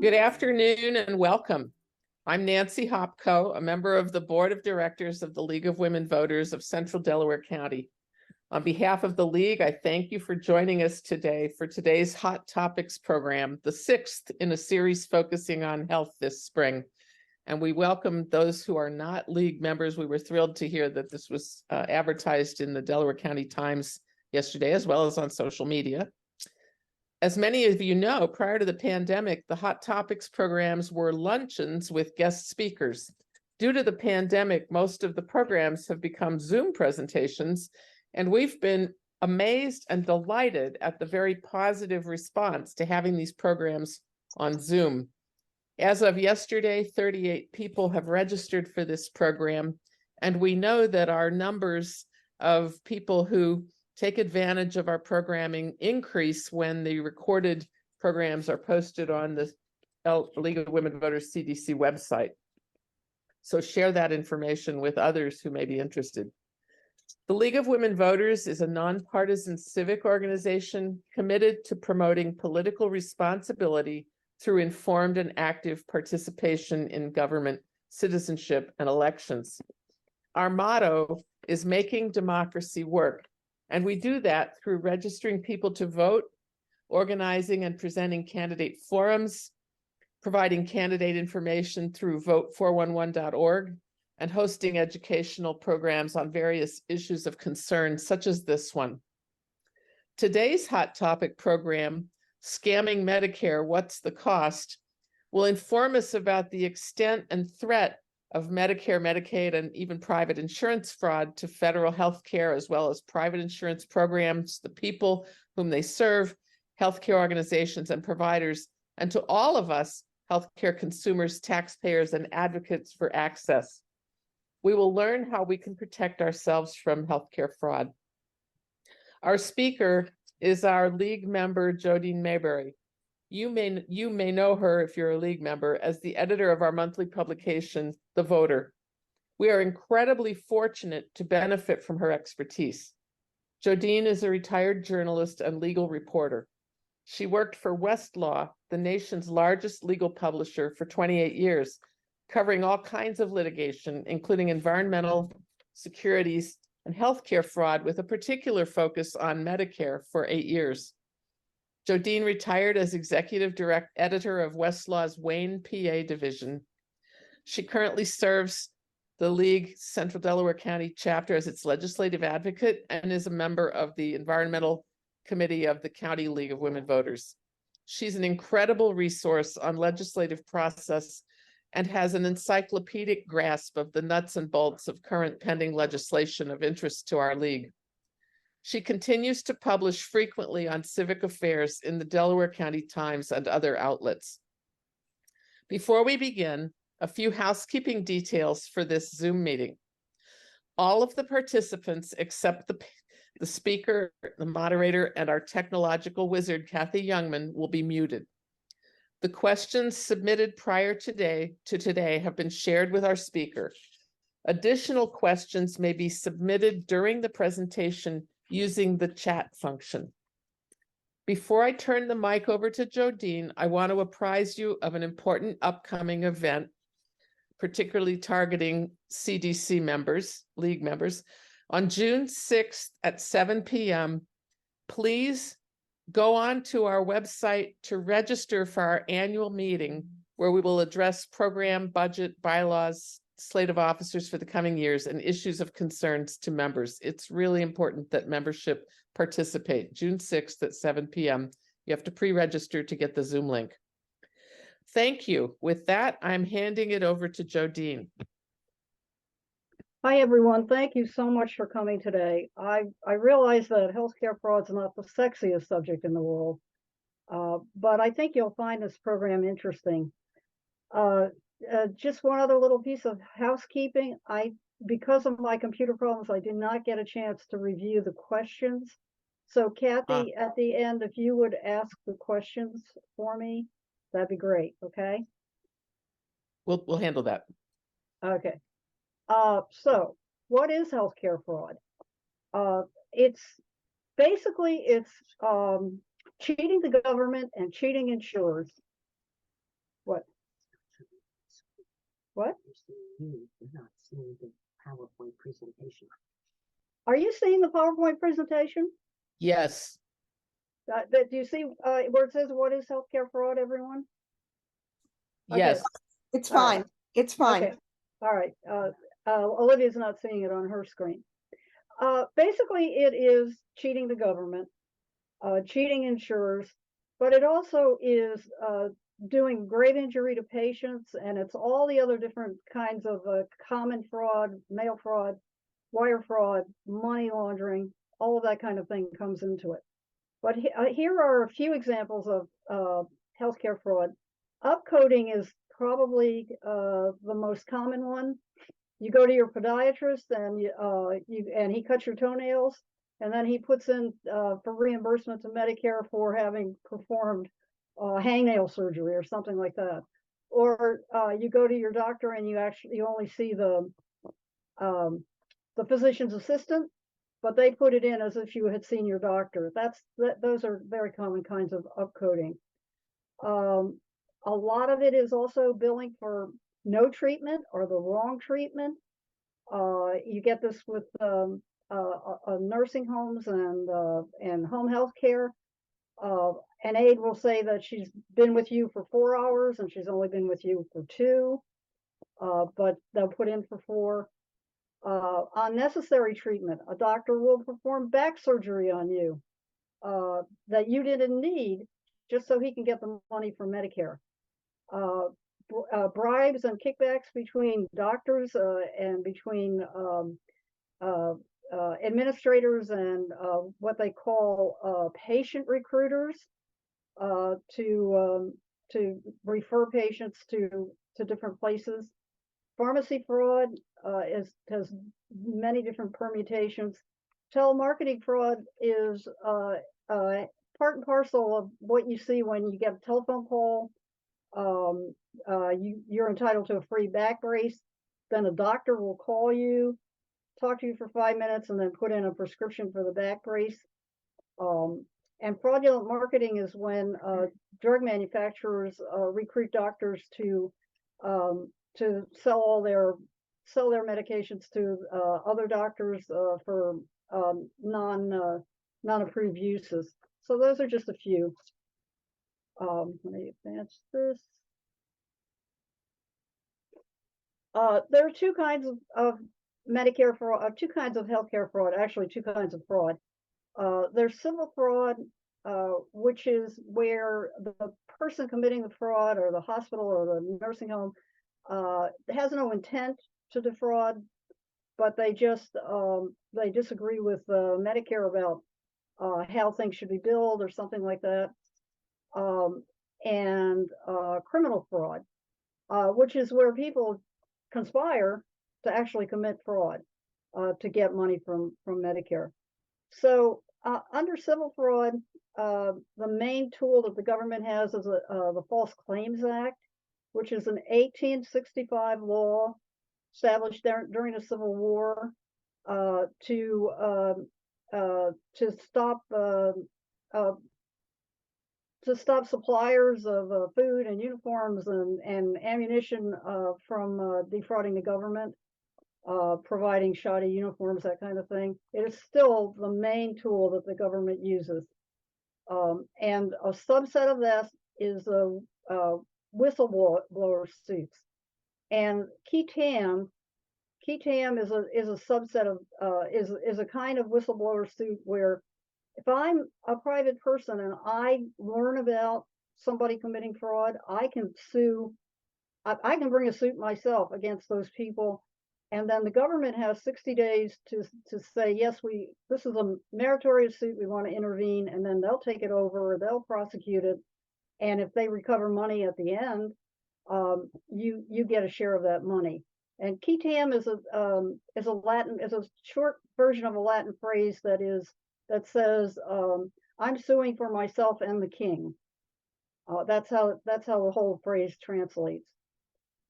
Good afternoon and welcome. I'm Nancy Hopko, a member of the Board of Directors of the League of Women Voters of Central Delaware County. On behalf of the League, I thank you for joining us today for today's Hot Topics program, the sixth in a series focusing on health this spring. And we welcome those who are not League members. We were thrilled to hear that this was advertised in the Delaware County Times yesterday, as well as on social media. As many of you know, prior to the pandemic, the Hot Topics programs were luncheons with guest speakers. Due to the pandemic, most of the programs have become Zoom presentations, and we've been amazed and delighted at the very positive response to having these programs on Zoom. As of yesterday, 38 people have registered for this program, and we know that our numbers of people who take advantage of our programming increase when the recorded programs are posted on the League of Women Voters CDC website. So share that information with others who may be interested. The League of Women Voters is a nonpartisan civic organization committed to promoting political responsibility through informed and active participation in government, citizenship, and elections. Our motto is making democracy work. And we do that through registering people to vote, organizing and presenting candidate forums, providing candidate information through vote411.org, and hosting educational programs on various issues of concern, such as this one. Today's Hot Topic program, Scamming Medicare, What's the Cost?, will inform us about the extent and threat of Medicare, Medicaid, and even private insurance fraud to federal health care, as well as private insurance programs, the people whom they serve, healthcare organizations and providers, and to all of us, healthcare consumers, taxpayers, and advocates for access. We will learn how we can protect ourselves from healthcare fraud. Our speaker is our League member, Jodine Mayberry. You may know her, if you're a League member, as the editor of our monthly publication, The Voter. We are incredibly fortunate to benefit from her expertise. Jodine is a retired journalist and legal reporter. She worked for Westlaw, the nation's largest legal publisher, for 28 years, covering all kinds of litigation, including environmental, securities, and healthcare fraud, with a particular focus on Medicare for 8 years. Jodine retired as executive editor of Westlaw's Wayne, PA division. She currently serves the League Central Delaware County chapter as its legislative advocate and is a member of the Environmental Committee of the County League of Women Voters. She's an incredible resource on legislative process and has an encyclopedic grasp of the nuts and bolts of current pending legislation of interest to our League. She continues to publish frequently on civic affairs in the Delaware County Times and other outlets. Before we begin, a few housekeeping details for this Zoom meeting. All of the participants except the speaker, the moderator, and our technological wizard, Kathy Youngman, will be muted. The questions submitted prior to today have been shared with our speaker. Additional questions may be submitted during the presentation using the chat function. Before I turn the mic over to Jodine, I want to apprise you of an important upcoming event, particularly targeting CDC members, League members. On June 6th at 7 p.m., please go on to our website to register for our annual meeting, where we will address program, budget, bylaws, slate of officers for the coming years, and issues of concerns to members. It's really important that membership participate. June 6th at 7 p.m. You have to pre-register to get the Zoom link. Thank you. With that, I'm handing it over to Jodine. Hi, everyone. Thank you so much for coming today. I realize that healthcare fraud is not the sexiest subject in the world, but I think you'll find this program interesting. Just one other little piece of housekeeping. Because of my computer problems, I did not get a chance to review the questions. So Kathy, at the end, if you would ask the questions for me, that'd be great. Okay. We'll handle that. Okay. So what is healthcare fraud? It's basically cheating the government and cheating insurers. What? You're not seeing the PowerPoint presentation. Are you seeing the PowerPoint presentation? Yes, Do you see where it says what is healthcare fraud, everyone? Okay. yes. It's All right. fine. It's fine. Okay. All right. Olivia's not seeing it on her screen. Basically, it is cheating the government, cheating insurers, but it also is doing grave injury to patients, and it's all the other different kinds of common fraud, mail fraud, wire fraud, money laundering, all of that kind of thing comes into it. But here are a few examples of healthcare fraud. Upcoding is probably the most common one. You go to your podiatrist and he cuts your toenails, and then he puts in for reimbursement to Medicare for having performed hangnail surgery or something like that. Or you go to your doctor and you only see the physician's assistant, but they put it in as if you had seen your doctor. Those are very common kinds of upcoding. A lot of it is also billing for no treatment or the wrong treatment. You get this with nursing homes and home health care. An aide will say that she's been with you for 4 hours and she's only been with you for 2, but they'll put in for 4. Unnecessary treatment. A doctor will perform back surgery on you that you didn't need just so he can get the money from Medicare. Bribes and kickbacks between doctors and between administrators and what they call patient recruiters to refer patients to different places. Pharmacy fraud has many different permutations. Telemarketing fraud is part and parcel of what you see when you get a telephone call. You're entitled to a free back brace. Then a doctor will call you, talk to you for 5 minutes, and then put in a prescription for the back brace. And fraudulent marketing is when drug manufacturers recruit doctors to sell their medications to other doctors for non-approved uses. So those are just a few. Let me advance this. There are 2 kinds of Medicare fraud, 2 kinds of healthcare fraud, actually 2 kinds of fraud. There's civil fraud, which is where the person committing the fraud or the hospital or the nursing home has no intent to defraud, but they just they disagree with Medicare about how things should be billed or something like that. And criminal fraud, which is where people conspire to actually commit fraud to get money from Medicare. So under civil fraud, the main tool that the government has is the False Claims Act, which is an 1865 law established during the Civil War to stop suppliers of food and uniforms and ammunition from defrauding the government, providing shoddy uniforms, that kind of thing. It is still the main tool that the government uses. And a subset of this is whistleblower suits. And key tam is a subset of is a kind of whistleblower suit where if I'm a private person and I learn about somebody committing fraud, I can sue. I can bring a suit myself against those people, and then the government has 60 days to say, yes, this is a meritorious suit, we want to intervene, and then they'll take it over, or they'll prosecute it, and if they recover money at the end, you get a share of that money. And qui tam is a short version of a Latin phrase that says, I'm suing for myself and the king. That's how the whole phrase translates.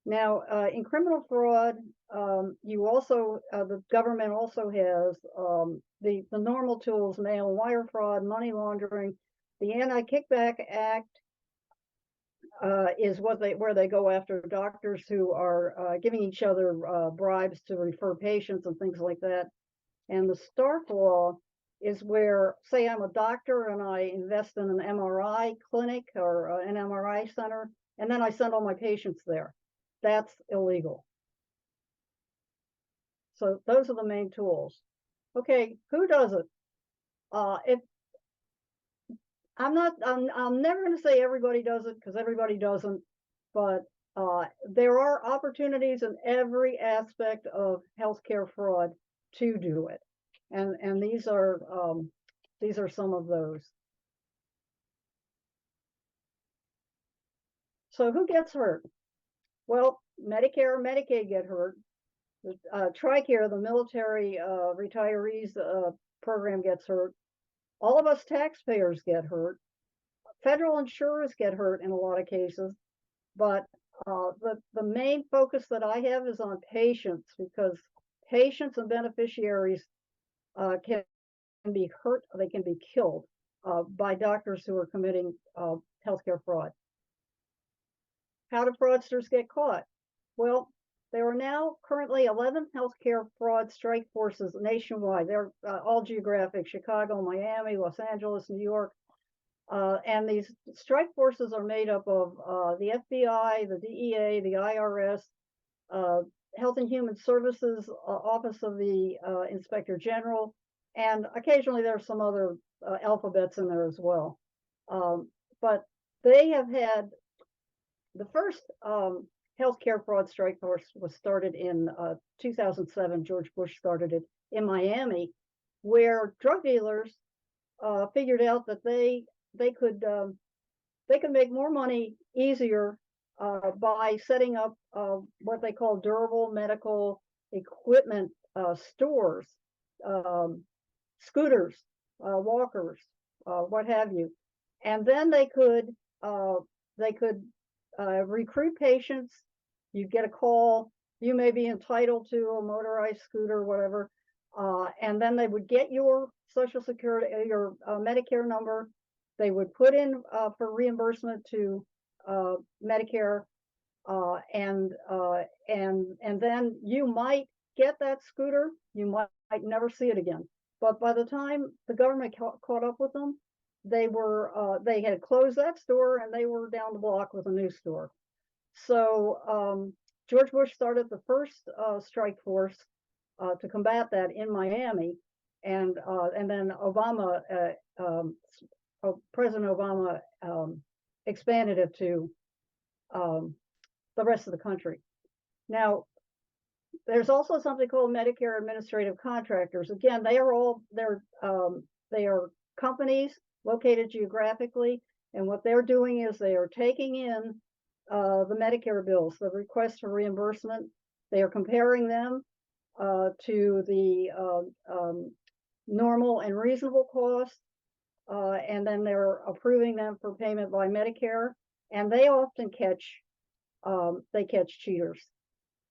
Now, in criminal fraud, the government also has the normal tools: mail and wire fraud, money laundering. The Anti-Kickback Act is where they go after doctors who are giving each other bribes to refer patients and things like that. And the Stark law is where, say I'm a doctor and I invest in an MRI clinic or an MRI center, and then I send all my patients there. That's illegal. So those are the main tools. Okay, who does it? I'm never going to say everybody does it, because everybody doesn't, but there are opportunities in every aspect of healthcare fraud to do it, and these are some of those. So who gets hurt? Well, Medicare and Medicaid get hurt. TRICARE, the military retirees program, gets hurt. All of us taxpayers get hurt. Federal insurers get hurt in a lot of cases, but the main focus that I have is on patients, because patients and beneficiaries can be hurt, they can be killed by doctors who are committing healthcare fraud. How do fraudsters get caught? Well, there are now currently 11 healthcare fraud strike forces nationwide. They're all geographic: Chicago, Miami, Los Angeles, New York. And these strike forces are made up of the FBI, the DEA, the IRS, Health and Human Services, Office of the Inspector General, and occasionally there's some other alphabets in there as well. But they have had the first healthcare fraud strike force was started in 2007. George Bush started it in Miami, where drug dealers figured out that they could make more money easier by setting up what they call durable medical equipment stores, scooters, walkers, what have you, and then they could recruit patients. You get a call, you may be entitled to a motorized scooter, whatever, and then they would get your Social Security, your Medicare number. They would put in for reimbursement to Medicare, and then you might get that scooter. You might never see it again. But by the time the government caught up with them, they had closed that store and they were down the block with a new store. So George Bush started the first strike force to combat that in Miami, and then Obama, President Obama, expanded it to the rest of the country. Now, there's also something called Medicare administrative contractors. Again, they are companies located geographically, and what they're doing is they are taking in the Medicare bills, the requests for reimbursement. They are comparing them to the normal and reasonable cost, and then they're approving them for payment by Medicare. And they often catch cheaters.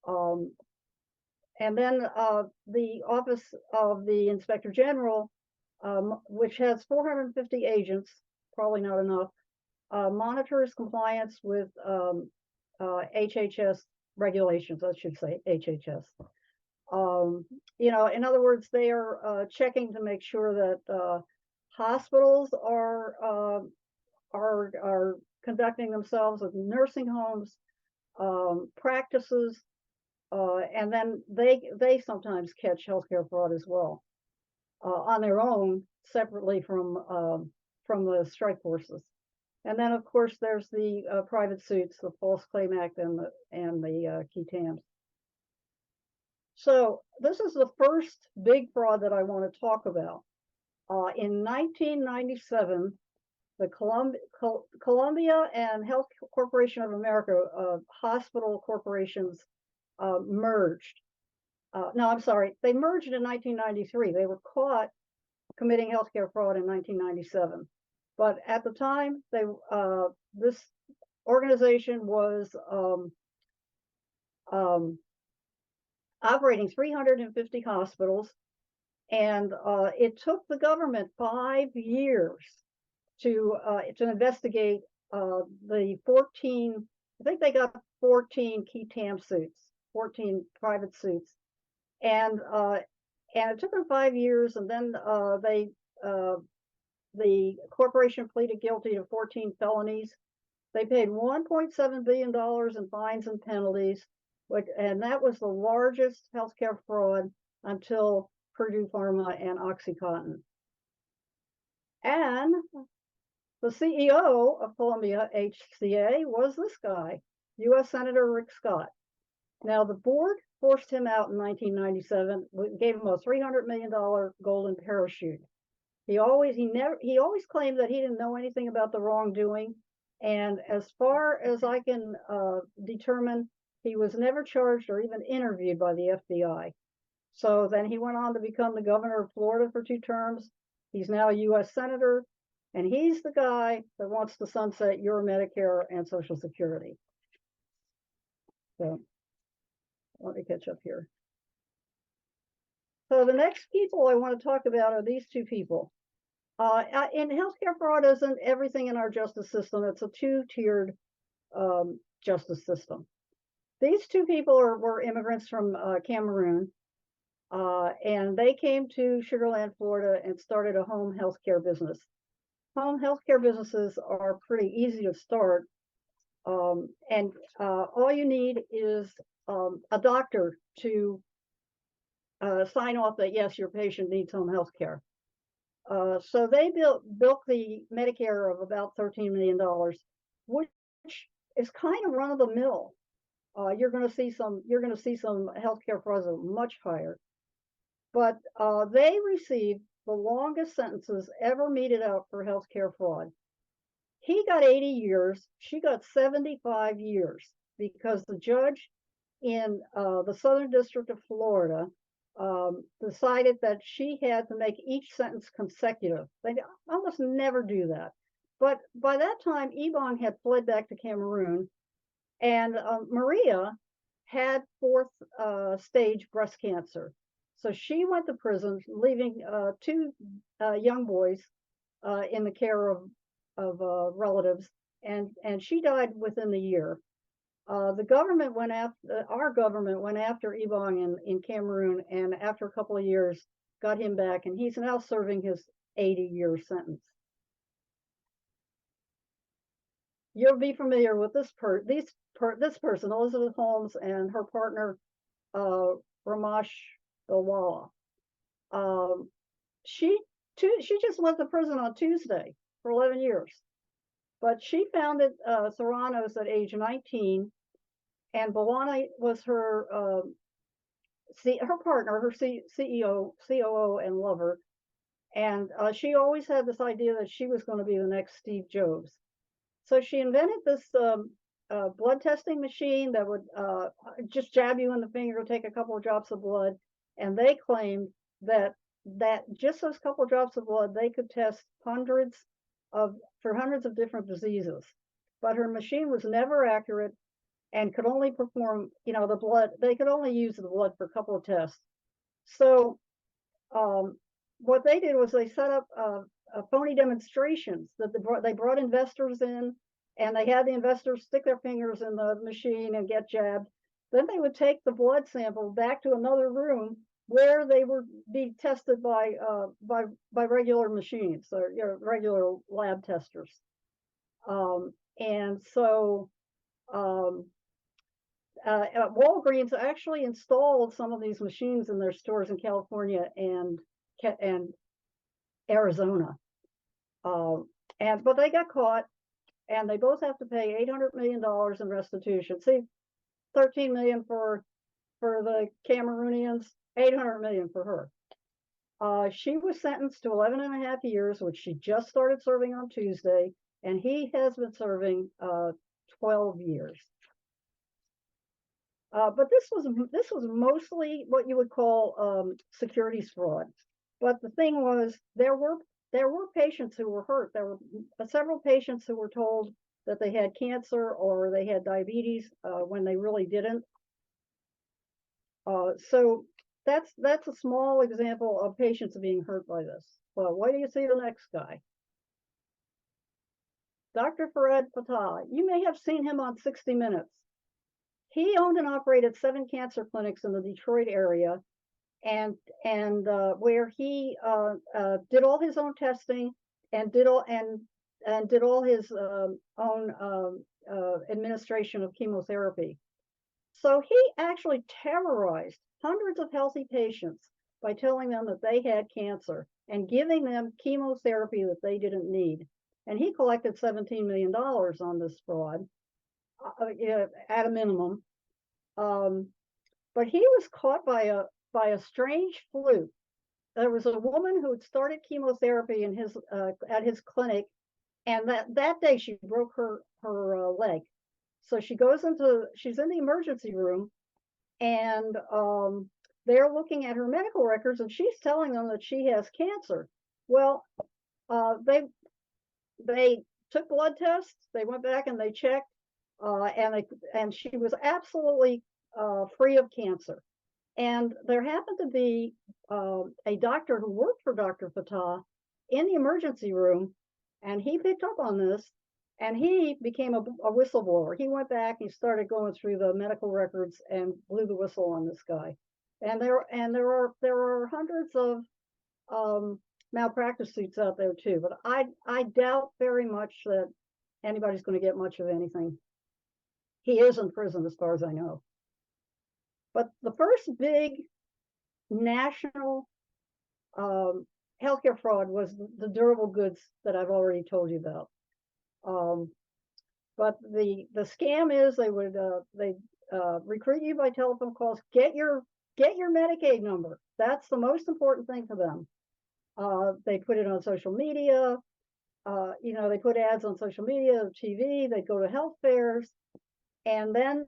And then the Office of the Inspector General, which has 450 agents, probably not enough, monitors compliance with HHS regulations. I should say HHS. You know, in other words, they are checking to make sure that hospitals are conducting themselves with nursing homes, practices, and then they sometimes catch healthcare fraud as well on their own, separately from the strike forces. And then, of course, there's the private suits, the False Claim Act, and the key TAMs. So this is the first big fraud that I want to talk about. In 1997, the Columbia and Health Corporation of America hospital corporations merged. No, I'm sorry, they merged in 1993. They were caught committing healthcare fraud in 1997. But at the time, this organization was operating 350 hospitals, and it took the government 5 years to investigate the 14, I think they got 14 key TAM suits, 14 private suits. And it took them 5 years, and then the corporation pleaded guilty to 14 felonies. They paid $1.7 billion in fines and penalties, and that was the largest healthcare fraud until Purdue Pharma and OxyContin. And the CEO of Columbia HCA was this guy, U.S. Senator Rick Scott. Now, the board forced him out in 1997, gave him a $300 million golden parachute. He always claimed that he didn't know anything about the wrongdoing. And as far as I can determine, he was never charged or even interviewed by the FBI. So then he went on to become the governor of Florida for 2 terms. He's now a U.S. Senator, and he's the guy that wants to sunset your Medicare and Social Security. So let me catch up here. So the next people I want to talk about are these 2 people. In healthcare fraud isn't everything in our justice system. It's a 2-tiered justice system. These 2 people were immigrants from Cameroon, and they came to Sugar Land, Florida, and started a home healthcare business. Home healthcare businesses are pretty easy to start, and all you need is a doctor to sign off that yes, your patient needs home healthcare. So they built the Medicare of about $13 million, which is kind of run of the mill. You're going to see some healthcare frauds that are much higher, but they received the longest sentences ever meted out for healthcare fraud. He got 80 years. She got 75 years because the judge in the Southern District of Florida decided that she had to make each sentence consecutive. They almost never do that. But by that time, Ebong had fled back to Cameroon, and Maria had 4th stage breast cancer. So she went to prison, leaving 2 young boys in the care of relatives, and she died within the year. The government went after our government went after Ebong in Cameroon, and after a couple of years, got him back, and he's now serving his 80-year sentence. You'll be familiar with this person, Elizabeth Holmes, and her partner Ramesh Bilwala. She just went to prison on Tuesday for 11 years, but she founded Theranos at age 19, and Bilwala was her partner, her CEO, COO, and lover, and she always had this idea that she was going to be the next Steve Jobs. So she invented this blood testing machine that would just jab you in the finger, take a couple of drops of blood, and they claimed that just those couple of drops of blood, they could test hundreds of different diseases. But her machine was never accurate and could only perform, the blood. They could only use the blood for a couple of tests. So what they did was they set up phony demonstrations that they brought investors in, and they had the investors stick their fingers in the machine and get jabbed. Then they would take the blood sample back to another room where they would be tested by regular machines, or regular lab testers. And so Walgreens actually installed some of these machines in their stores in California and Arizona. But they got caught, and they both have to pay $800 million in restitution. See, $13 million for the Cameroonians, $800 million for her. She was sentenced to 11.5 years, which she just started serving on Tuesday, and he has been serving 12 years. But this was mostly what you would call securities fraud. But the thing was, there were patients who were hurt. There were several patients who were told that they had cancer or they had diabetes when they really didn't. So that's a small example of patients being hurt by this. Well, why do you see the next guy? Dr. Farid Fatah, you may have seen him on 60 Minutes. He owned and operated 7 cancer clinics in the Detroit area, and where he did all his own testing and did all his own administration of chemotherapy. So he actually terrorized hundreds of healthy patients by telling them that they had cancer and giving them chemotherapy that they didn't need. And he collected $17 million on this fraud, at a minimum. But he was caught by a strange fluke. There was a woman who had started chemotherapy in his at his clinic, and that day she broke her leg. So she's in the emergency room, and they're looking at her medical records, and she's telling them that she has cancer. Well, they took blood tests. They went back and they checked, and she was absolutely free of cancer. And there happened to be a doctor who worked for Dr. Fatah in the emergency room, and he picked up on this, and he became a whistleblower. He went back, he started going through the medical records and blew the whistle on this guy. And there are hundreds of malpractice suits out there too, but I doubt very much that anybody's going to get much of anything. He is in prison as far as I know. But the first big national healthcare fraud was the durable goods that I've already told you about. But the scam is they would recruit you by telephone calls. Get your Medicaid number. That's the most important thing to them. They put it on social media. They put ads on social media, TV. They go to health fairs, and then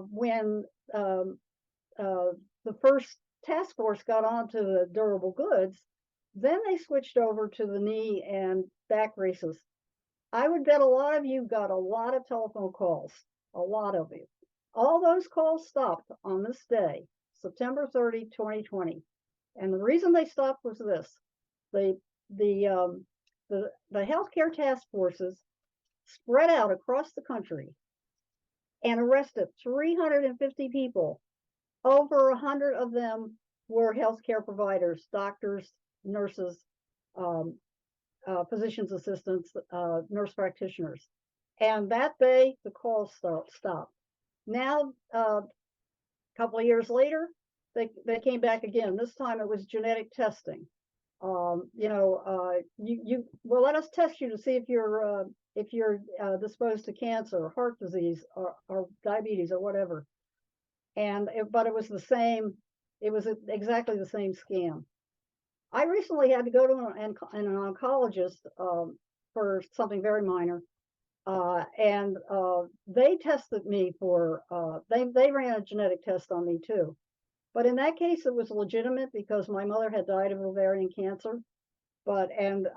when the first task force got onto the durable goods, then they switched over to the knee and back braces. I would bet a lot of you got a lot of telephone calls, a lot of you. All those calls stopped on this day, September 30, 2020. And the reason they stopped was this. The healthcare task forces spread out across the country and arrested 350 people. Over 100 of them were healthcare providers, doctors, nurses, physician's assistants, nurse practitioners. And that day, the calls stopped. Now, a couple of years later, they came back again. This time it was genetic testing. Well, let us test you to see if you're disposed to cancer, heart disease, or diabetes, or whatever. But it was the same. It was exactly the same scam. I recently had to go to an oncologist for something very minor, and they tested me for. They ran a genetic test on me too, but in that case it was legitimate because my mother had died of ovarian cancer, and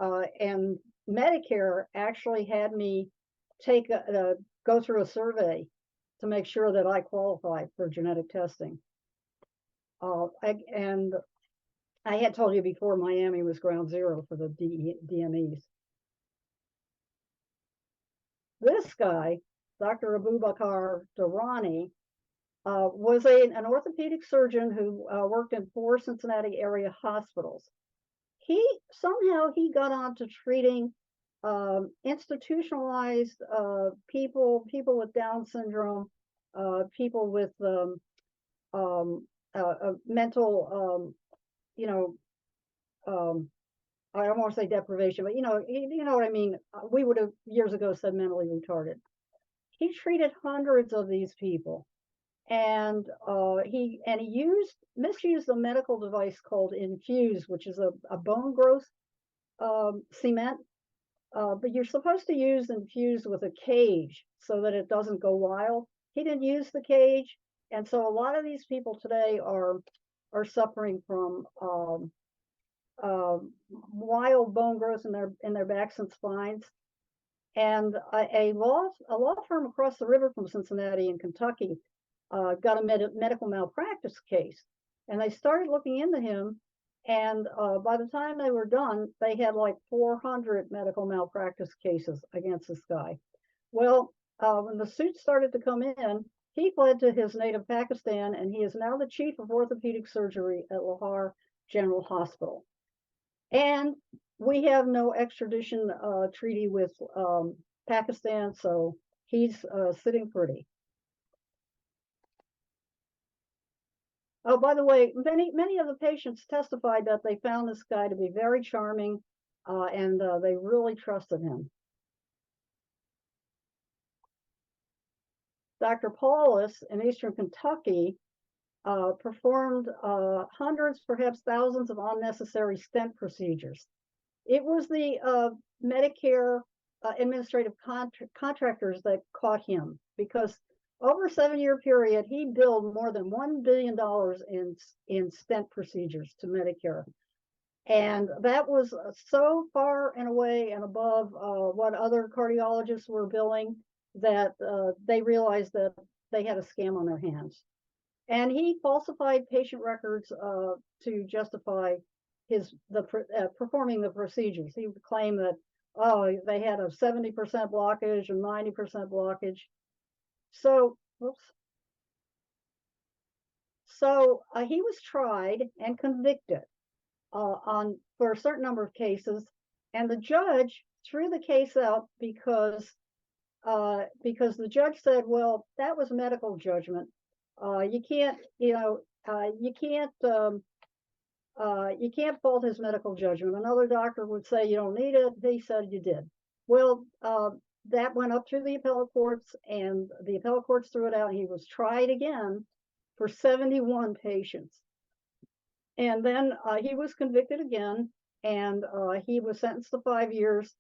Medicare actually had me go through a survey to make sure that I qualified for genetic testing. And I had told you before, Miami was ground zero for the DMEs. This guy, Dr. Abubakar Durrani, was an orthopedic surgeon who worked in 4 Cincinnati area hospitals. He got on to treating institutionalized people with Down syndrome, people with mental, I don't want to say deprivation, but you know what I mean. We would have years ago said mentally retarded. He treated hundreds of these people, and he misused a medical device called Infuse, which is a bone growth cement. But you're supposed to use Infuse with a cage so that it doesn't go wild. He didn't use the cage, and so a lot of these people today are suffering from wild bone growth in their backs and spines. And a law firm across the river from Cincinnati in Kentucky got a medical malpractice case, and they started looking into him, And by the time they were done, they had like 400 medical malpractice cases against this guy. Well, when the suits started to come in, he fled to his native Pakistan, and he is now the chief of orthopedic surgery at Lahore General Hospital. And we have no extradition treaty with Pakistan, so he's sitting pretty. Oh, by the way, many of the patients testified that they found this guy to be very charming, and they really trusted him. Dr. Paulus in Eastern Kentucky performed hundreds, perhaps thousands of unnecessary stent procedures. It was the Medicare administrative contractors that caught him, because over a 7-year period, he billed more than $1 billion in stent procedures to Medicare. And that was so far and away and above what other cardiologists were billing that they realized that they had a scam on their hands. And he falsified patient records to justify performing the procedures. He would claim that, oh, they had a 70% blockage or 90% blockage. So, whoops. So he was tried and convicted for a certain number of cases, and the judge threw the case out because the judge said, well, that was medical judgment. You can't fault his medical judgment. Another doctor would say you don't need it. He said you did. Well, that went up through the appellate courts, and the appellate courts threw it out. And he was tried again for 71 patients. And then he was convicted again, and he was sentenced to 5 years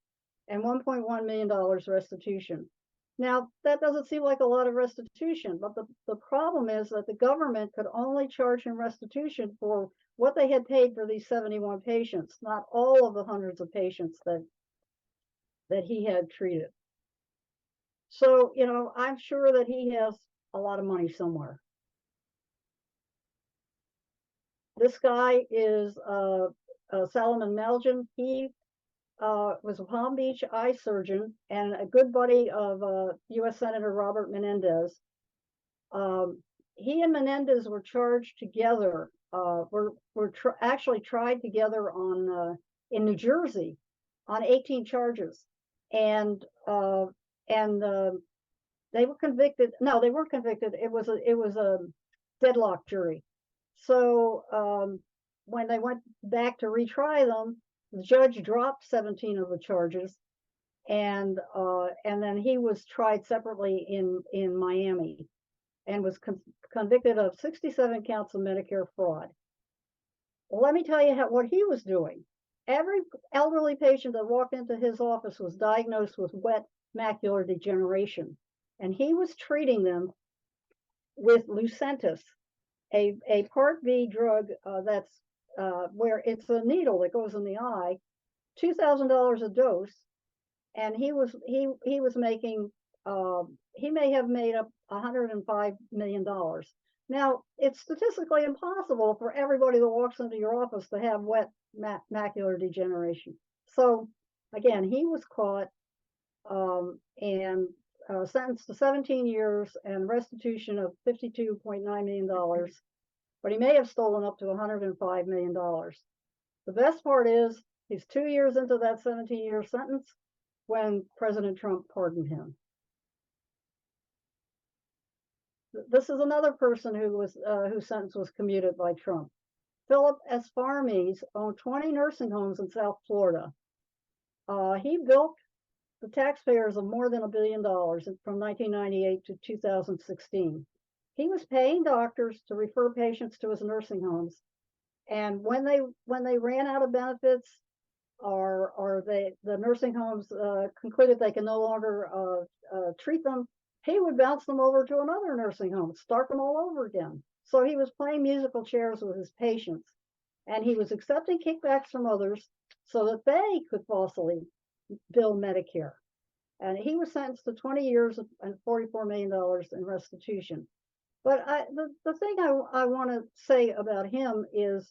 and $1.1 million restitution. Now, that doesn't seem like a lot of restitution, but the problem is that the government could only charge him restitution for what they had paid for these 71 patients, not all of the hundreds of patients that he had treated. So, I'm sure that he has a lot of money somewhere. This guy is Salomon Maljan. He was a Palm Beach eye surgeon and a good buddy of U.S. Senator Robert Menendez. He and Menendez were charged together, actually tried together in New Jersey on 18 charges, and they were convicted. No, they weren't convicted. It was a deadlock jury. So when they went back to retry them, the judge dropped 17 of the charges, and then he was tried separately in Miami, and was convicted of 67 counts of Medicare fraud. Well, let me tell you what he was doing. Every elderly patient that walked into his office was diagnosed with wet macular degeneration, and he was treating them with Lucentis, a Part B drug that's where it's a needle that goes in the eye, $2,000 a dose, and he was making he may have made up $105 million. Now, it's statistically impossible for everybody that walks into your office to have wet macular degeneration. So again, he was caught and sentenced to 17 years and restitution of $52.9 million. But he may have stolen up to $105 million. The best part is he's 2 years into that 17-year sentence when President Trump pardoned him. This is another person whose sentence was commuted by Trump. Philip S. Farmies owned 20 nursing homes in South Florida. He bilked the taxpayers of more than $1 billion from 1998 to 2016. He was paying doctors to refer patients to his nursing homes, and when they ran out of benefits, or the nursing homes concluded they can no longer treat them, he would bounce them over to another nursing home, start them all over again. So he was playing musical chairs with his patients, and he was accepting kickbacks from others so that they could falsely bill Medicare. And he was sentenced to 20 years and $44 million in restitution. But the thing I want to say about him is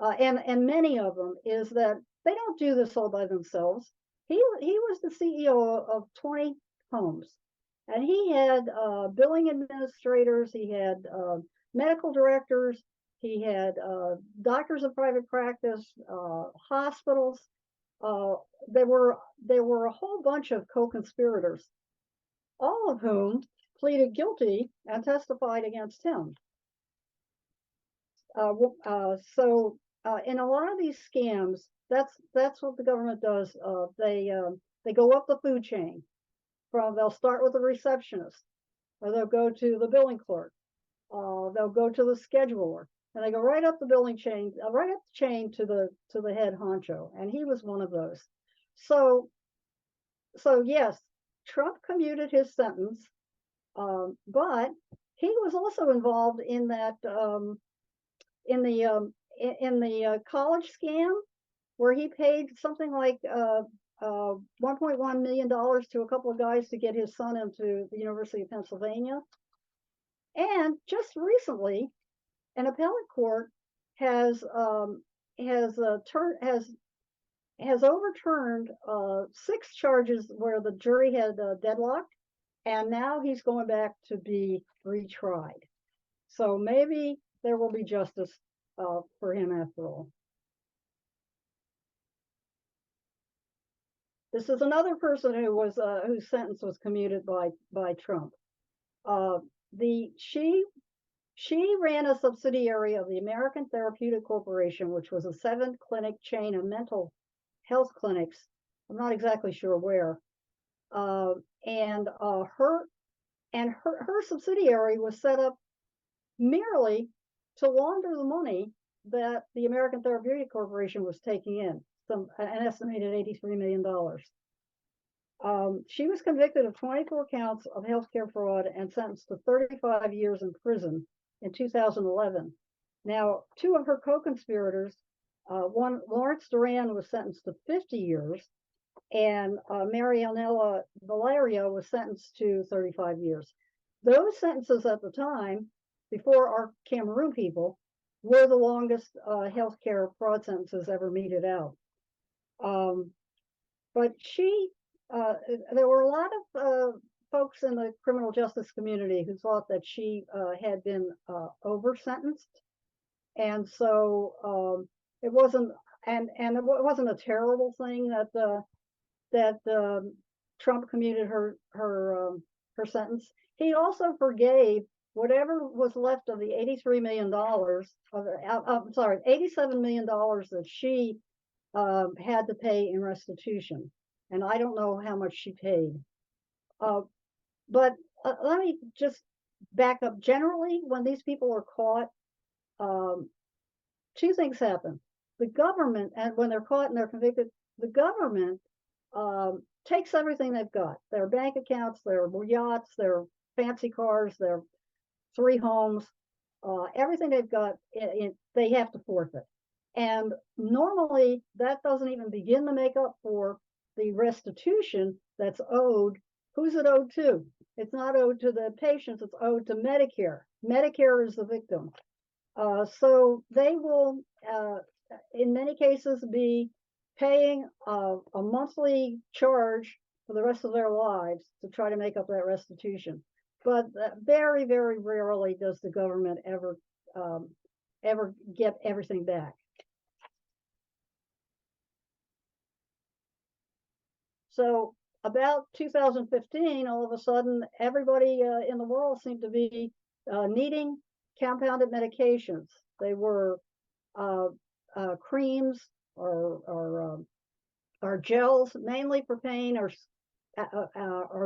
and many of them, is that they don't do this all by themselves. He was the CEO of 20 homes, and he had billing administrators, he had medical directors, he had doctors of private practice, hospitals. There were a whole bunch of co-conspirators, all of whom pleaded guilty and testified against him. So in a lot of these scams, that's what the government does. They go up the food chain. They'll start with the receptionist, or they'll go to the billing clerk, they'll go to the scheduler, and they go right up the billing chain, right up the chain to the head honcho. And he was one of those. So yes, Trump commuted his sentence, but he was also involved in that in the college scam, where he paid something like $1.1 million to a couple of guys to get his son into the University of Pennsylvania. And just recently, an appellate court has overturned 6 charges where the jury had deadlocked, and now he's going back to be retried. So maybe there will be justice for him after all. This is another person who was whose sentence was commuted by Trump. She ran a subsidiary of the American Therapeutic Corporation, which was a 7-clinic chain of mental health clinics. I'm not exactly sure where. And her subsidiary was set up merely to launder the money that the American Therapeutic Corporation was taking in, an estimated $83 million. She was convicted of 24 counts of healthcare fraud and sentenced to 35 years in prison in 2011. Now, 2 of her co-conspirators, one, Lawrence Duran, was sentenced to 50 years, and Marianella Valerio was sentenced to 35 years. Those sentences at the time, before our Cameroon people, were the longest healthcare fraud sentences ever meted out. But there were a lot of folks in the criminal justice community who thought that she had been over-sentenced, and so it wasn't a terrible thing that Trump commuted her sentence. He also forgave whatever was left of the $83 million, $87 million that she had to pay in restitution. And I don't know how much she paid. But let me just back up. Generally, when these people are caught, 2 things happen. The government, and when they're caught and they're convicted, the government takes everything they've got. Their bank accounts, their yachts, their fancy cars, their 3 homes, everything they've got, they have to forfeit. And normally that doesn't even begin to make up for the restitution that's owed. Who's it owed to? It's not owed to the patients, it's owed to Medicare. Medicare is the victim. So they will, in many cases, be paying a monthly charge for the rest of their lives to try to make up that restitution. But very, very rarely does the government ever get everything back. So about 2015, all of a sudden, everybody in the world seemed to be needing compounded medications. They were creams or gels, mainly for pain or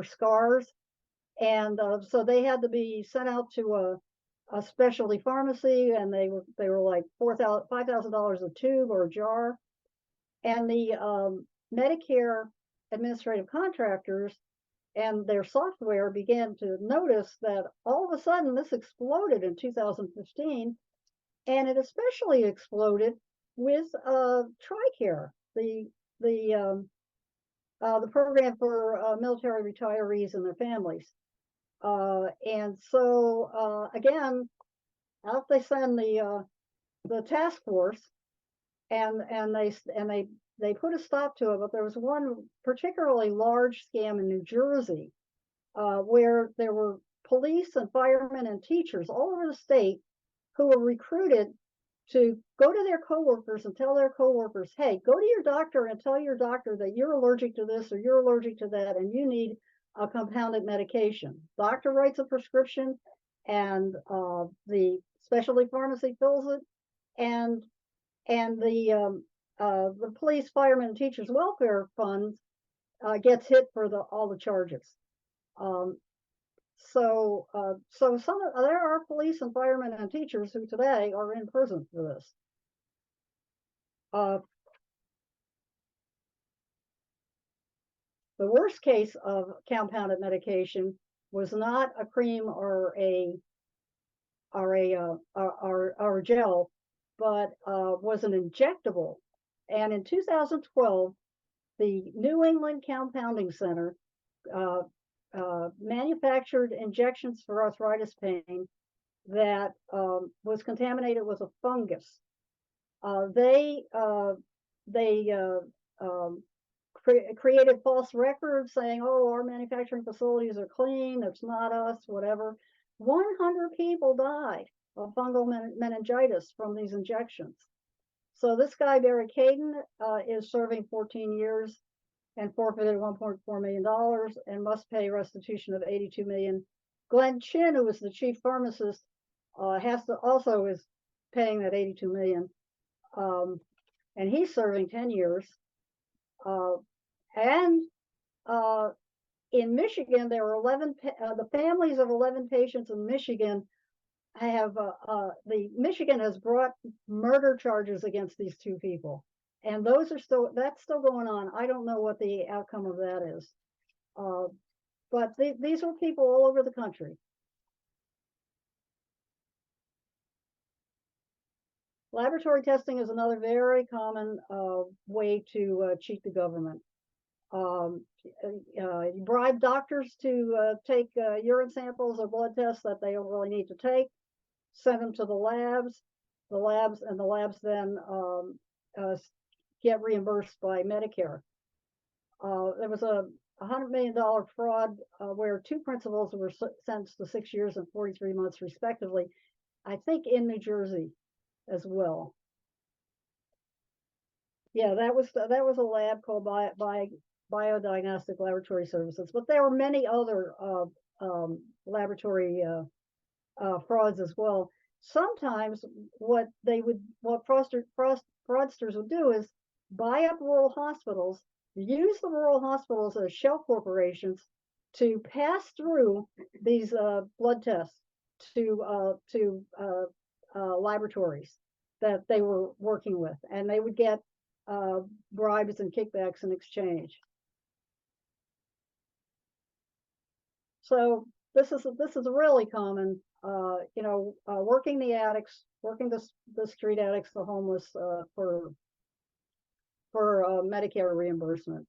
scars. And so they had to be sent out to a specialty pharmacy, and they were like $5,000 a tube or a jar. And the Medicare administrative contractors and their software began to notice that all of a sudden this exploded in 2015, and it especially exploded with TRICARE, the program for military retirees and their families. And so again, out they send the task force, and they put a stop to it. But there was one particularly large scam in New Jersey, where there were police and firemen and teachers all over the state who were recruited to go to their coworkers and tell their coworkers, hey, go to your doctor and tell your doctor that you're allergic to this or you're allergic to that and you need a compounded medication. Doctor writes a prescription and the specialty pharmacy fills it, and the police, firemen, and teachers welfare funds gets hit for all the charges. So there are police and firemen and teachers who today are in prison for this. The worst case of compounded medication was not a cream or a gel, but was an injectable. And in 2012, the New England Compounding Center manufactured injections for arthritis pain that was contaminated with a fungus. They created false records saying, oh, our manufacturing facilities are clean, it's not us, whatever. 100 people died of fungal meningitis from these injections. So this guy, Barry Caden, is serving 14 years and forfeited $1.4 million and must pay restitution of $82 million. Glenn Chin, who was the chief pharmacist, also is paying that $82 million. And he's serving 10 years. In Michigan, there were 11, the families of 11 patients in Michigan have, Michigan has brought murder charges against these two people. And that's still going on. I don't know what the outcome of that is. But these are people all over the country. Laboratory testing is another very common way to cheat the government. You bribe doctors to take urine samples or blood tests that they don't really need to take, send them to the labs, and the labs then get reimbursed by Medicare. There was a $100 million fraud where two principals were sentenced to 6 years and 43 months respectively, I think in New Jersey as well. Yeah, that was a lab called Biodiagnostic Laboratory Services, but there were many other laboratory frauds as well. Sometimes what fraudsters would do is buy up rural hospitals, use the rural hospitals as shell corporations to pass through these blood tests to laboratories that they were working with, and they would get bribes and kickbacks in exchange. So this is really common. Working the addicts, working the street addicts, the homeless for Medicare reimbursement.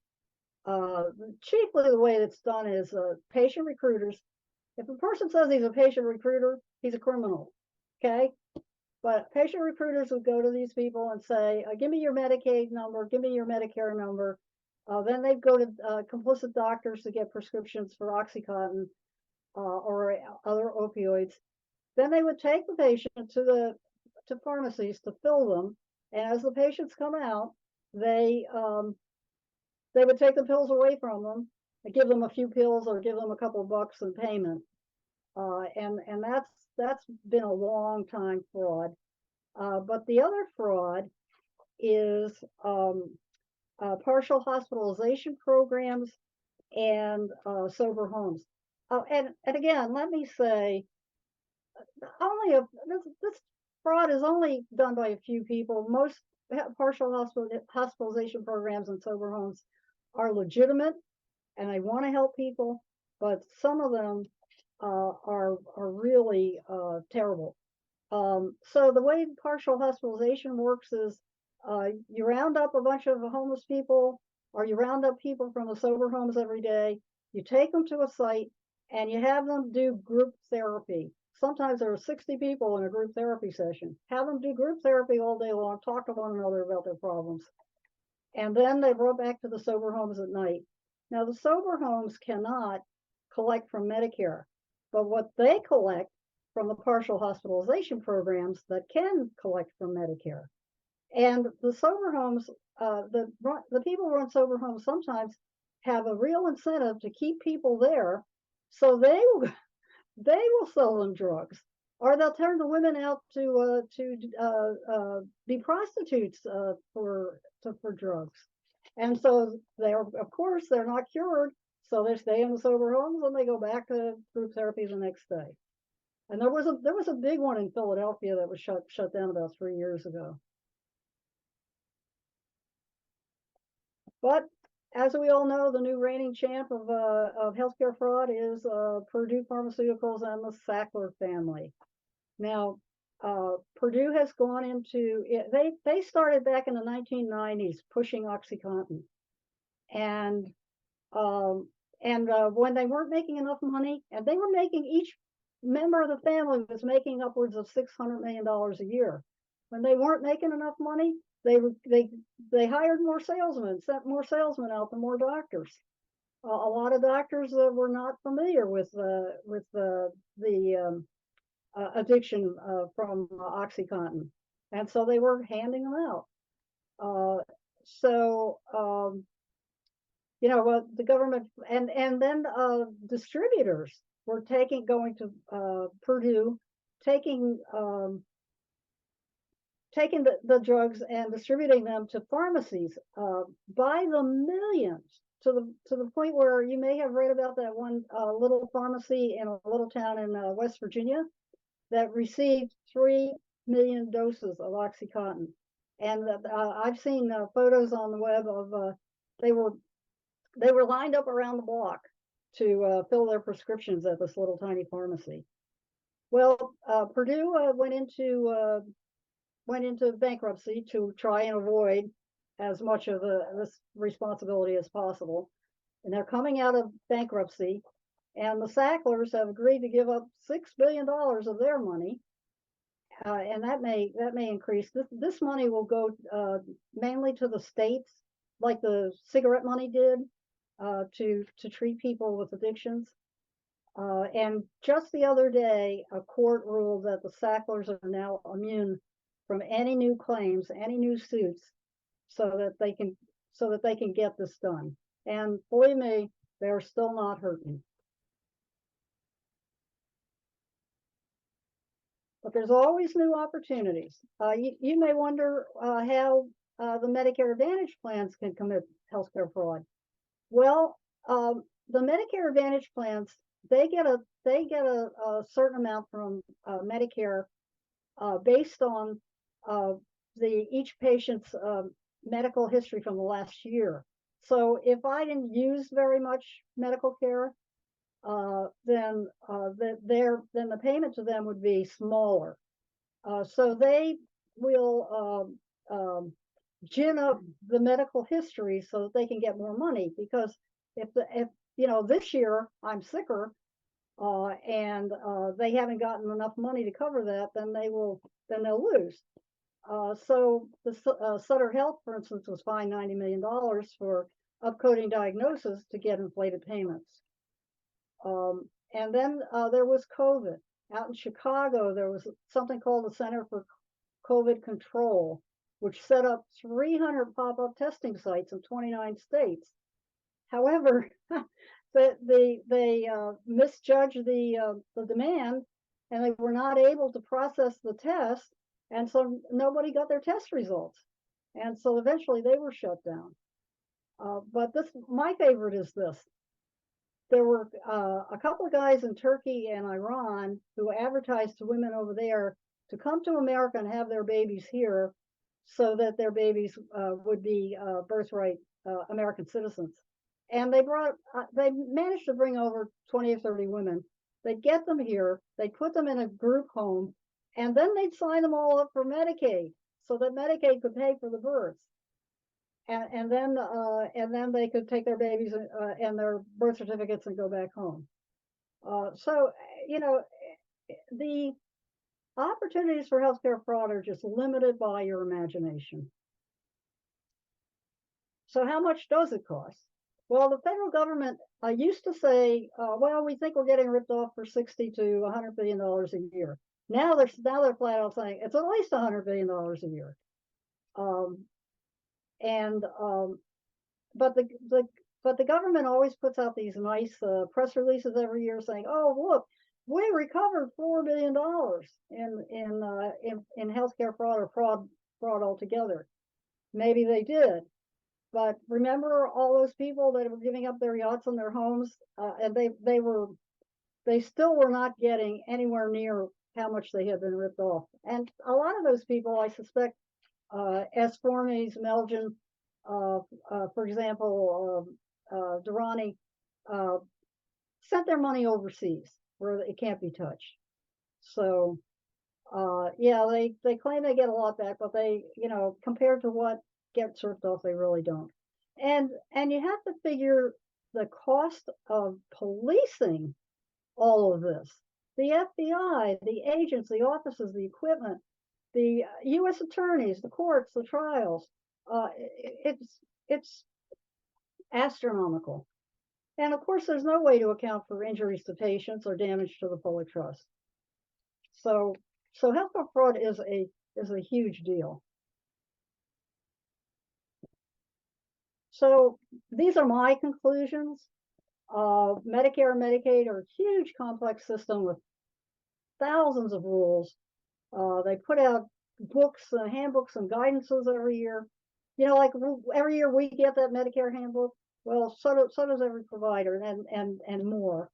Chiefly the way that's done is patient recruiters. If a person says he's a patient recruiter, he's a criminal. Okay. But patient recruiters would go to these people and say, give me your Medicaid number, give me your Medicare number. Then they'd go to complicit doctors to get prescriptions for Oxycontin or other opioids. Then they would take the patient to pharmacies to fill them. And as the patients come out, they would take the pills away from them and give them a few pills or give them a couple of bucks in payment. And that's been a long time fraud. But the other fraud is partial hospitalization programs and sober homes. And again, let me say, this fraud is only done by a few people. Most partial hospitalization programs and sober homes are legitimate, and they want to help people, but some of them are really terrible. So the way partial hospitalization works is you round up a bunch of homeless people, or you round up people from the sober homes every day, you take them to a site, and you have them do group therapy. sometimes there are 60 people in a group therapy session. Have them do group therapy all day long, talk to one another about their problems. And then they brought back to the sober homes at night. Now, the sober homes cannot collect from Medicare, but what they collect from the partial hospitalization programs that can collect from Medicare. And the sober homes, the people who run sober homes sometimes have a real incentive to keep people there, so they will sell them drugs, or they'll turn the women out to be prostitutes for drugs. And so they're, of course, they're not cured, so they stay in the sober homes and they go back to group therapy the next day. And there was a big one in Philadelphia that was shut down about 3 years ago. But as we all know, the new reigning champ of healthcare fraud is Purdue Pharmaceuticals and the Sackler family. Now, Purdue has gone into it. They started back in the 1990s pushing OxyContin, and when they weren't making enough money, and they were making, each member of the family was making upwards of $600 million a year. When they weren't making enough money, they hired more salesmen, sent more salesmen out to more doctors. A lot of doctors were not familiar with the addiction from OxyContin, and so they were handing them out. The government and then distributors were going to Purdue, taking the drugs and distributing them to pharmacies by the millions, to the point where you may have read about that one little pharmacy in a little town in West Virginia that received 3 million doses of OxyContin. And I've seen photos on the web of they were lined up around the block to fill their prescriptions at this little tiny pharmacy. Well, Purdue went into bankruptcy to try and avoid as much of this responsibility as possible. And they're coming out of bankruptcy, and the Sacklers have agreed to give up $6 billion of their money, and that may increase. This money will go mainly to the states, like the cigarette money did, to treat people with addictions. And just the other day, a court ruled that the Sacklers are now immune from any new claims, any new suits, so that they can get this done. And believe me, they're still not hurting. But there's always new opportunities. You may wonder how the Medicare Advantage plans can commit healthcare fraud. Well, the Medicare Advantage plans, they get a certain amount from Medicare based on each patient's medical history from the last year. So if I didn't use very much medical care, then the payment to them would be smaller. So they will gin up the medical history so that they can get more money. Because if this year I'm sicker and they haven't gotten enough money to cover that, then they'll lose. So the Sutter Health, for instance, was fined $90 million for upcoding diagnosis to get inflated payments. And then there was COVID. Out in Chicago, there was something called the Center for COVID Control, which set up 300 pop-up testing sites in 29 states. However, they misjudged the demand, and they were not able to process the test, and so nobody got their test results. And so eventually they were shut down. But my favorite is this. There were a couple of guys in Turkey and Iran who advertised to women over there to come to America and have their babies here, so that their babies would be birthright American citizens. And they managed to bring over 20 or 30 women. They'd get them here, they'd put them in a group home, and then they'd sign them all up for Medicaid, so that Medicaid could pay for the births. And then they could take their babies and their birth certificates and go back home. So the opportunities for healthcare fraud are just limited by your imagination. So how much does it cost? Well, the federal government used to say, well, we think we're getting ripped off for $60 to $100 billion a year. Now they're flat out saying it's at least $100 billion a year. But the government always puts out these nice press releases every year saying, oh, look, we recovered $4 billion in healthcare fraud or fraud altogether. Maybe they did. But remember all those people that were giving up their yachts and their homes, and they still were not getting anywhere near how much they had been ripped off. And a lot of those people, I suspect, S. Formes, Melgen, for example, Durrani, sent their money overseas where it can't be touched. So, yeah, they claim they get a lot back, but they, compared to what gets ripped off, they really don't. And you have to figure the cost of policing all of this. The FBI, the agents, the offices, the equipment, the U.S. attorneys, the courts, the trials, it's astronomical. And of course, there's no way to account for injuries to patients or damage to the public trust. So healthcare fraud is a huge deal. So these are my conclusions. Medicare and Medicaid are a huge complex system with thousands of rules. They put out books and handbooks and guidances every year. Like every year we get that Medicare handbook. Well, so does every provider and more.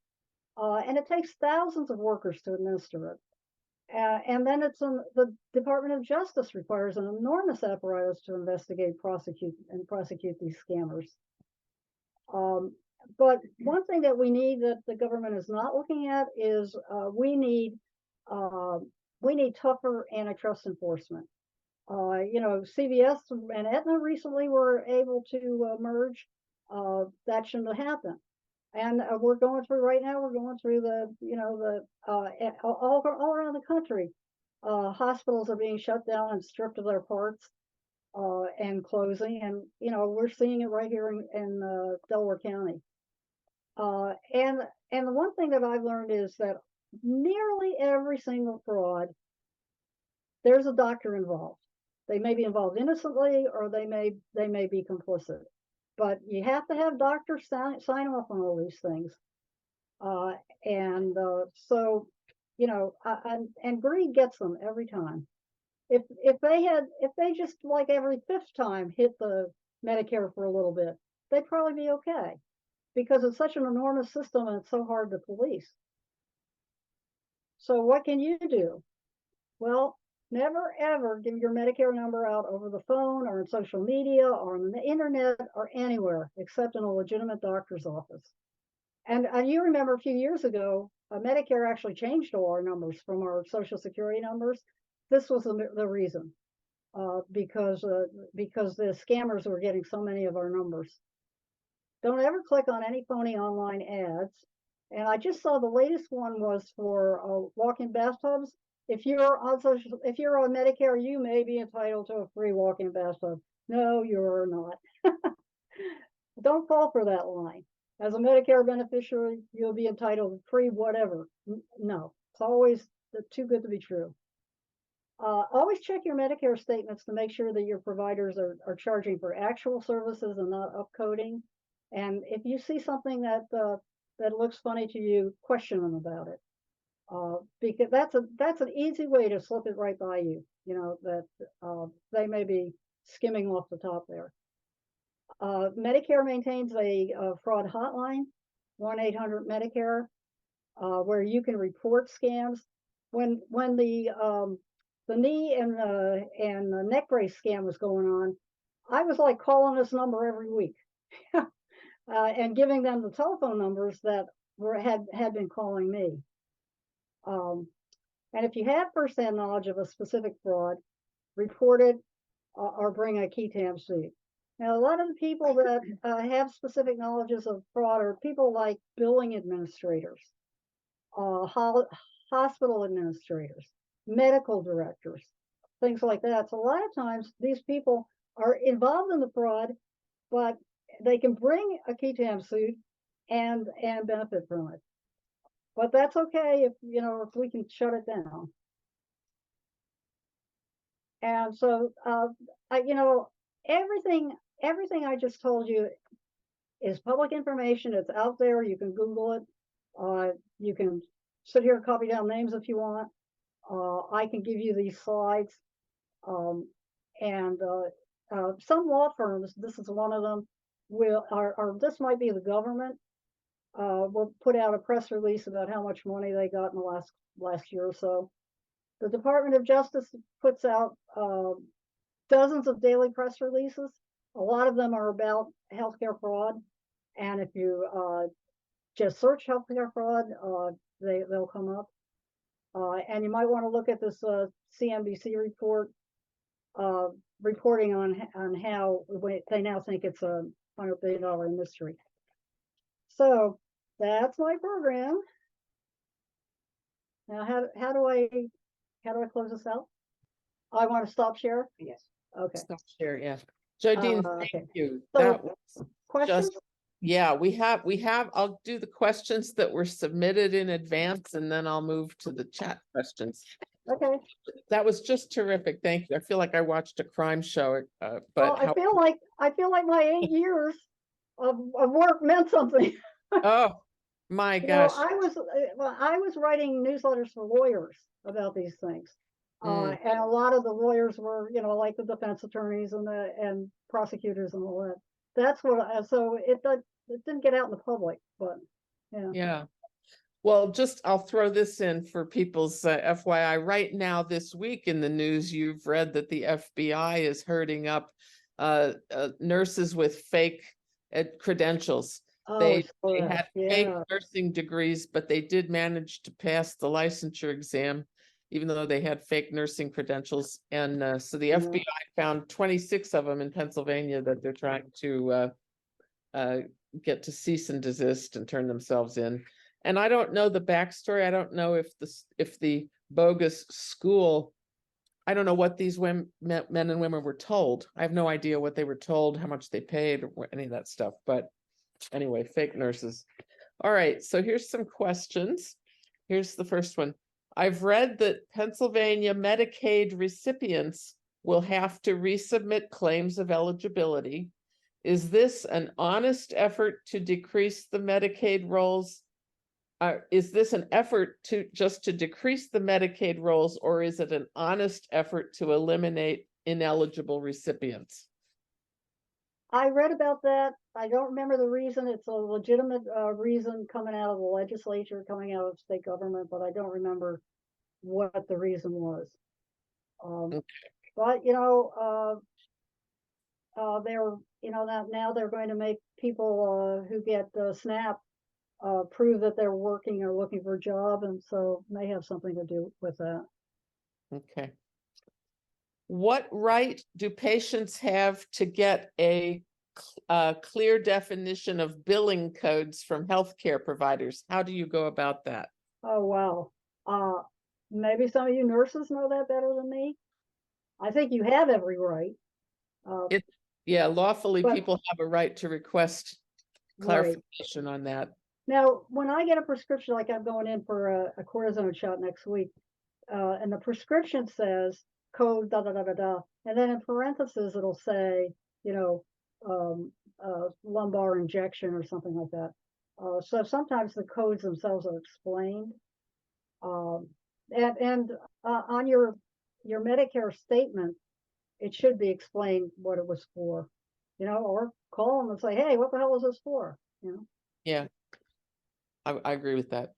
And it takes thousands of workers to administer it. And then the Department of Justice requires an enormous apparatus to investigate, prosecute these scammers. But one thing that we need that the government is not looking at is we need tougher antitrust enforcement. CVS and Aetna recently were able to merge. That shouldn't have happened. And we're going through all around the country. Hospitals are being shut down and stripped of their parts and closing. And, we're seeing it right here in Delaware County. And the one thing that I've learned is that nearly every single fraud, there's a doctor involved. They may be involved innocently or they may be complicit. But you have to have doctors sign off on all these things. And greed gets them every time. If they just like every fifth time hit the Medicare for a little bit, they'd probably be okay because it's such an enormous system and it's so hard to police. So what can you do? Well, never ever give your Medicare number out over the phone or on social media or on the internet or anywhere except in a legitimate doctor's office. And you remember a few years ago, Medicare actually changed all our numbers from our Social Security numbers. This was the reason, because the scammers were getting so many of our numbers. Don't ever click on any phony online ads. And I just saw the latest one was for walk-in bathtubs. If you're on Medicare, you may be entitled to a free walk-in bathtub. No, you're not. Don't fall for that line. As a Medicare beneficiary, you'll be entitled to free whatever. No, it's always too good to be true. Always check your Medicare statements to make sure that your providers are charging for actual services and not upcoding. And if you see something that looks funny to you, question them about it. Because that's an easy way to slip it right by you. That they may be skimming off the top there. Medicare maintains a fraud hotline, 1-800-Medicare, where you can report scams. When the knee and the neck brace scam was going on, I was like calling this number every week and giving them the telephone numbers that had been calling me. And if you have firsthand knowledge of a specific fraud, report it or bring a key tam suit. Now, a lot of the people that have specific knowledges of fraud are people like billing administrators, hospital administrators, medical directors, things like that. So a lot of times these people are involved in the fraud, but they can bring a qui tam suit and benefit from it. But that's okay if, you know, if we can shut it down. And so, you know, everything I just told you is public information. It's out there. You can Google it. You can sit here and copy down names if you want. I can give you these slides. Some law firms, this is one of them, this might be the government, will put out a press release about how much money they got in the last year or so. The Department of Justice puts out dozens of daily press releases. A lot of them are about healthcare fraud. And if you just search healthcare fraud, they'll come up. And you might want to look at this CNBC report reporting on how they now think it's a $100 billion industry. So that's my program. Now, how do I close this out? I want to stop share. Yes. Okay. Stop share, yeah. Jodine, okay. thank you. So, That was questions? yeah, we have, I'll do the questions that were submitted in advance and then I'll move to the chat questions. Okay. That was just terrific. Thank you. I feel like I watched a crime show, but Well, I feel like my 8 years of work meant something. oh my You know, gosh. I was writing newsletters for lawyers about these things. And a lot of the lawyers were, you know, like the defense attorneys and prosecutors and all that. That's what, so it didn't get out in the public, but yeah. Yeah. Well, I'll throw this in for people's FYI. Right now, this week in the news, you've read that the FBI is herding up nurses with fake credentials. They had fake nursing degrees, but they did manage to pass the licensure exam, even though they had fake nursing credentials. And so the FBI found 26 of them in Pennsylvania that they're trying to get to cease and desist and turn themselves in. And I don't know the backstory. I don't know if the bogus school, I don't know what these men and women were told. I have no idea what they were told, how much they paid, or any of that stuff. But anyway, fake nurses. All right, so here's some questions. Here's the first one. I've read that Pennsylvania Medicaid recipients will have to resubmit claims of eligibility. Is this an honest effort to decrease the Medicaid rolls? Is this an effort to decrease the Medicaid rolls, or is it an honest effort to eliminate ineligible recipients? I read about that. I don't remember the reason. It's a legitimate reason coming out of the legislature, coming out of state government, but I don't remember what the reason was. Okay. But you know, now they're going to make people who get SNAP prove that they're working or looking for a job, and so may have something to do with that. Okay. What right do patients have to get a clear definition of billing codes from healthcare providers? How do you go about that? Oh, wow. Maybe some of you nurses know that better than me. I think you have every right. Lawfully, people have a right to request clarification on that. Now, when I get a prescription, like I'm going in for a cortisone shot next week, and the prescription says code da da da da da, and then in parentheses it'll say, you know, lumbar injection or something like that. So sometimes the codes themselves are explained, and on your Medicare statement, it should be explained what it was for, you know, or call them and say, hey, what the hell is this for? You know? Yeah. I agree with that.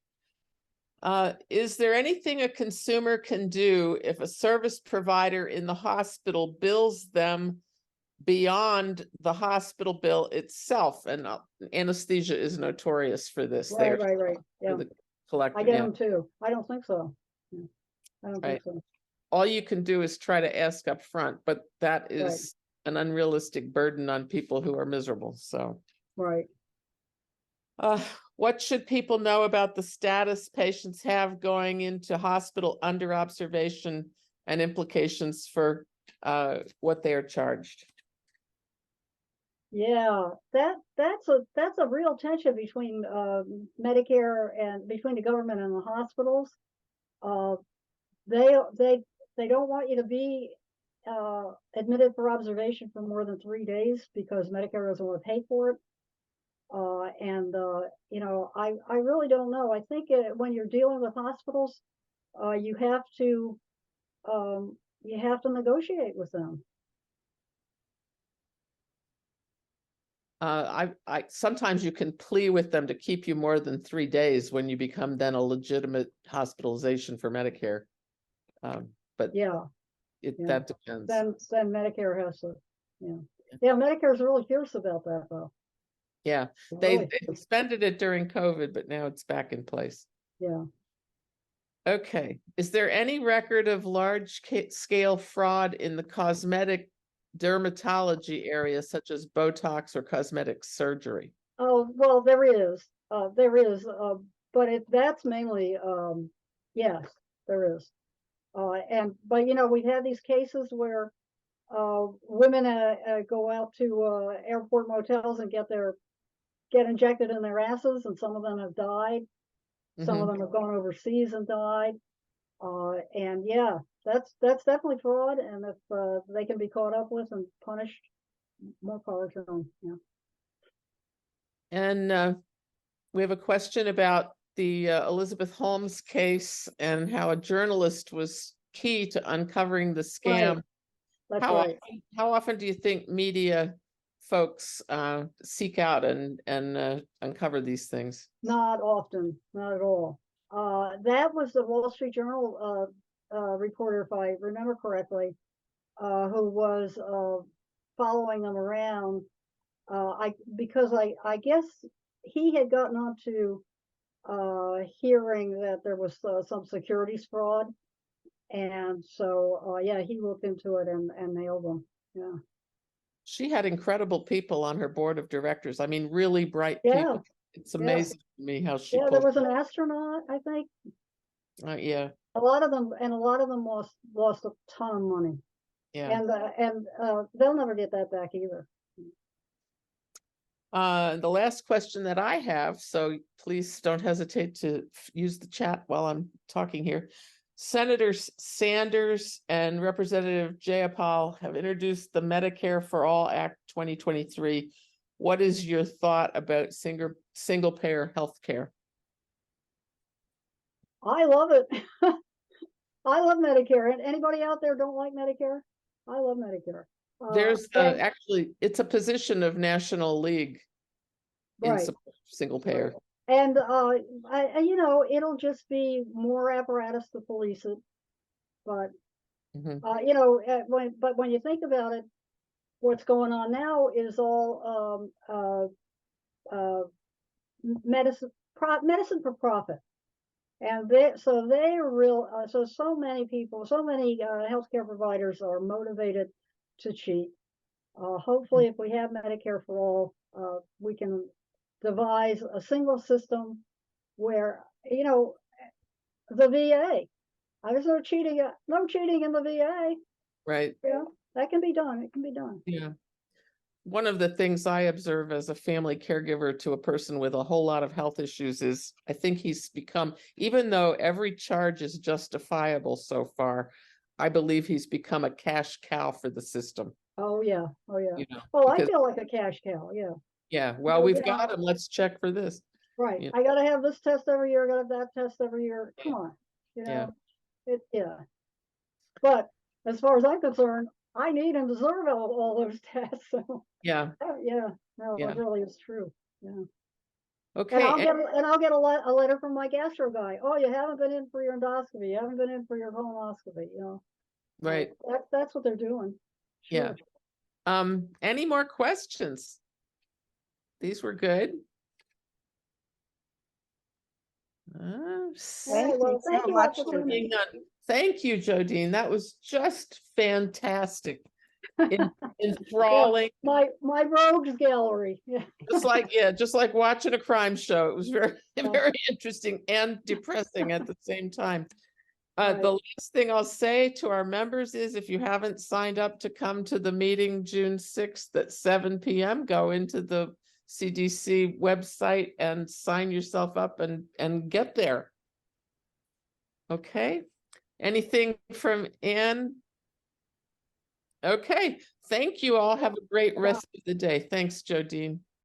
Is there anything a consumer can do if a service provider in the hospital bills them beyond the hospital bill itself? And anesthesia is notorious for this. Right. Yeah. I get them too. I don't think so. Yeah. I don't think so. All you can do is try to ask up front, but that is an unrealistic burden on people who are miserable. So. Right. What should people know about the status patients have going into hospital under observation and implications for what they are charged? Yeah, that's a real tension between Medicare and between the government and the hospitals. They don't want you to be admitted for observation for more than 3 days because Medicare doesn't want to pay for it. You know, I really don't know. I think when you're dealing with hospitals, you have to negotiate with them. I sometimes you can plea with them to keep you more than 3 days when you become then a legitimate hospitalization for Medicare. But Yeah, that depends. then Medicare has to, yeah. Medicare is really fierce about that though. Yeah, they suspended it during COVID, but now it's back in place. Yeah. Okay. Is there any record of large scale fraud in the cosmetic dermatology area, such as Botox or cosmetic surgery? Oh, well, there is, but that's mainly, yes, there is. But you know, we've had these cases where women go out to airport motels and get injected in their asses, and some of them have died. Some of them have gone overseas and died. And yeah, that's definitely fraud. And if they can be caught up with and punished, more power to them. Yeah. And we have a question about the Elizabeth Holmes case and how a journalist was key to uncovering the scam. Right. That's right. How often do you think media folks seek out and uncover these things? Not often, not at all. That was the Wall Street Journal reporter, if I remember correctly, who was following them around. Because I guess he had gotten onto hearing that there was some securities fraud, and so yeah, he looked into it and nailed them. Yeah. She had incredible people on her board of directors. I mean, really bright Yeah. people. It's amazing to me how she there was an astronaut, I think. Yeah. A lot of them lost a ton of money. Yeah. And they'll never get that back either. The last question that I have, so please don't hesitate to use the chat while I'm talking here. Senator Sanders and Representative Jayapal have introduced the Medicare for All Act 2023. What is your thought about single payer health care? I love it. I love Medicare. And anybody out there don't like Medicare? I love Medicare. There's actually, it's a position of National League in right. support of single payer. And you know, it'll just be more apparatus to police it. But you know, when you think about it, what's going on now is all medicine for profit. And so many people, so many healthcare providers are motivated to cheat. Hopefully, if we have Medicare for all, we can devise a single system where, you know, the VA, there's no cheating in the VA. Right. Yeah, that can be done. It can be done. Yeah. One of the things I observe as a family caregiver to a person with a whole lot of health issues is I think he's become, even though every charge is justifiable so far, I believe he's become a cash cow for the system. Oh yeah. Oh yeah. You know, oh, I feel like a cash cow. Yeah. Yeah. Well, we've got him. Let's check for this. Right. You know? I got to have this test every year. I got to have that test every year. Come on. You know, yeah. But as far as I'm concerned, I need and deserve all those tests. So yeah. Yeah. No, it really is true. Yeah. Okay. And I'll get a letter from my gastro guy. Oh, you haven't been in for your endoscopy. You haven't been in for your colonoscopy. You know. Right. That's what they're doing. Sure. Yeah. Any more questions? These were good. Thank you so much. Thank you, Jodine. That was just fantastic. enthralling, My rogues gallery, yeah. just like watching a crime show. It was very, very interesting and depressing at the same time. Right. The last thing I'll say to our members is if you haven't signed up to come to the meeting June 6th at 7 p.m., go into the CDC website and sign yourself up and get there. Okay. Anything from Ann? Okay. Thank you all. Have a great rest of the day. Thanks, Jodine.